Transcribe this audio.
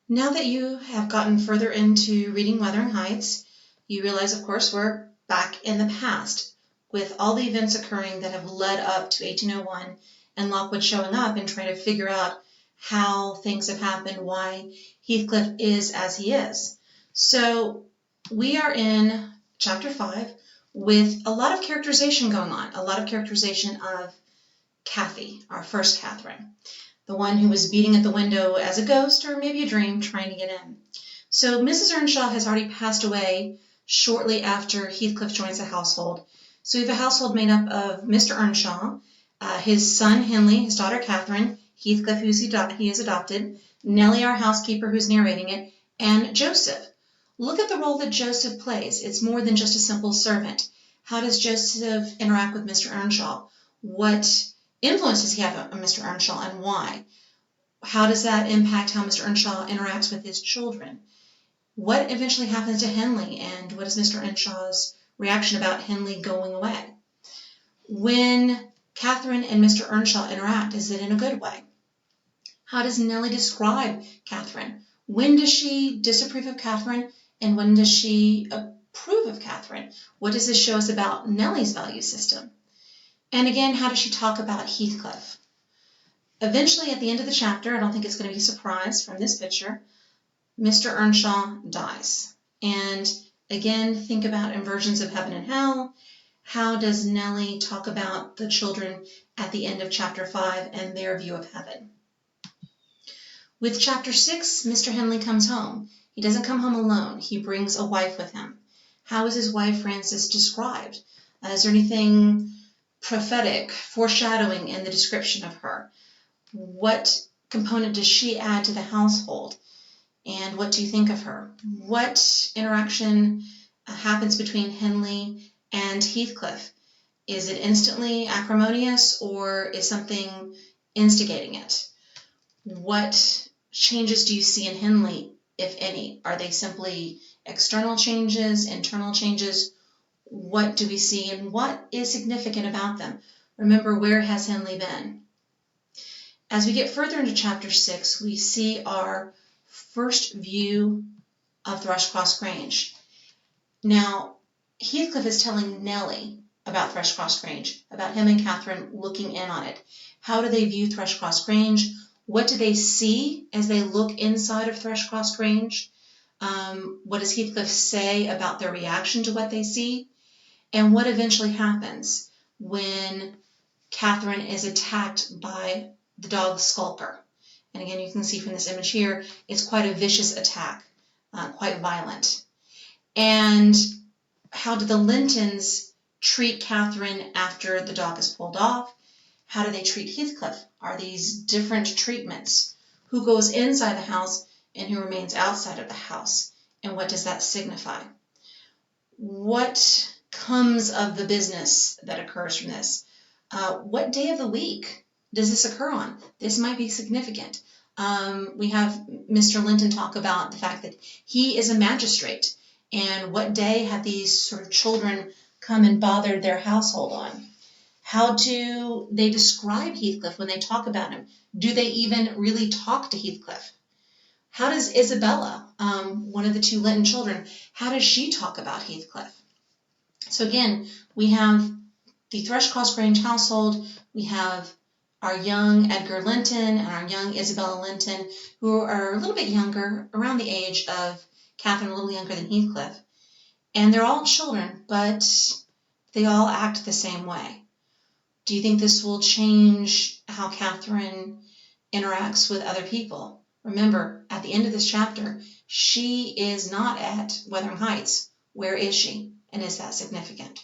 Now that you have gotten further into reading Wuthering Heights, you realize, of course, we're back in the past with all the events occurring that have led up to 1801 and Lockwood showing up and trying to figure out how things have happened, why Heathcliff is as he is. So we are in chapter 5 with a lot of characterization going on, a lot of characterization of Kathy, our first Catherine, the one who was beating at the window as a ghost or maybe a dream trying to get in. So Mrs. Earnshaw has already passed away shortly after Heathcliff joins the household. So we have a household made up of Mr. Earnshaw, his son Henley, his daughter Catherine, Heathcliff, who he has adopted, Nellie, our housekeeper, who's narrating it, and Joseph. Look at the role that Joseph plays. It's more than just a simple servant. How does Joseph interact with Mr. Earnshaw? What influence does he have on Mr. Earnshaw and why? How does that impact how Mr. Earnshaw interacts with his children? What eventually happens to Henley, and what is Mr. Earnshaw's reaction about Henley going away? When Catherine and Mr. Earnshaw interact, is it in a good way? How does Nellie describe Catherine? When does she disapprove of Catherine, and when does she approve of Catherine? What does this show us about Nellie's value system? And again, how does she talk about Heathcliff? Eventually, at the end of the chapter, I don't think it's going to be a surprise from this picture, Mr. Earnshaw dies. And again, think about inversions of heaven and hell. How does Nellie talk about the children at the end of chapter 5 and their view of heaven? With chapter 6, Mr. Henley comes home. He doesn't come home alone. He brings a wife with him. How is his wife Frances described? Is there anything prophetic, foreshadowing in the description of her? What component does she add to the household? And what do you think of her? What interaction happens between Henley and Heathcliff? Is it instantly acrimonious, or is something instigating it? What changes do you see in Henley, if any? Are they simply external changes, internal changes? What do we see, and what is significant about them? Remember, where has Henley been? As we get further into chapter 6, we see our first view of Thrushcross Grange. Now, Heathcliff is telling Nellie about Thrushcross Grange, about him and Catherine looking in on it. How do they view Thrushcross Grange? What do they see as they look inside of Thrushcross Grange? What does Heathcliff say about their reaction to what they see? And what eventually happens when Catherine is attacked by the dog Skulker? And again, you can see from this image here, it's quite a vicious attack, quite violent. And how do the Lintons treat Catherine after the dog is pulled off? How do they treat Heathcliff? Are these different treatments? Who goes inside the house and who remains outside of the house? And what does that signify? What comes of the business that occurs from this? What day of the week does this occur on? This might be significant. We have Mr. Linton talk about the fact that he is a magistrate, and what day have these sort of children come and bothered their household on? How do they describe Heathcliff when they talk about him? Do they even really talk to Heathcliff? How does Isabella, one of the two Linton children, how does she talk about Heathcliff? So again, we have the Thrushcross Grange household, we have our young Edgar Linton and our young Isabella Linton, who are a little bit younger, around the age of Catherine, a little younger than Heathcliff. And they're all children, but they all act the same way. Do you think this will change how Catherine interacts with other people? Remember, at the end of this chapter, she is not at Wuthering Heights. Where is she? And is that significant?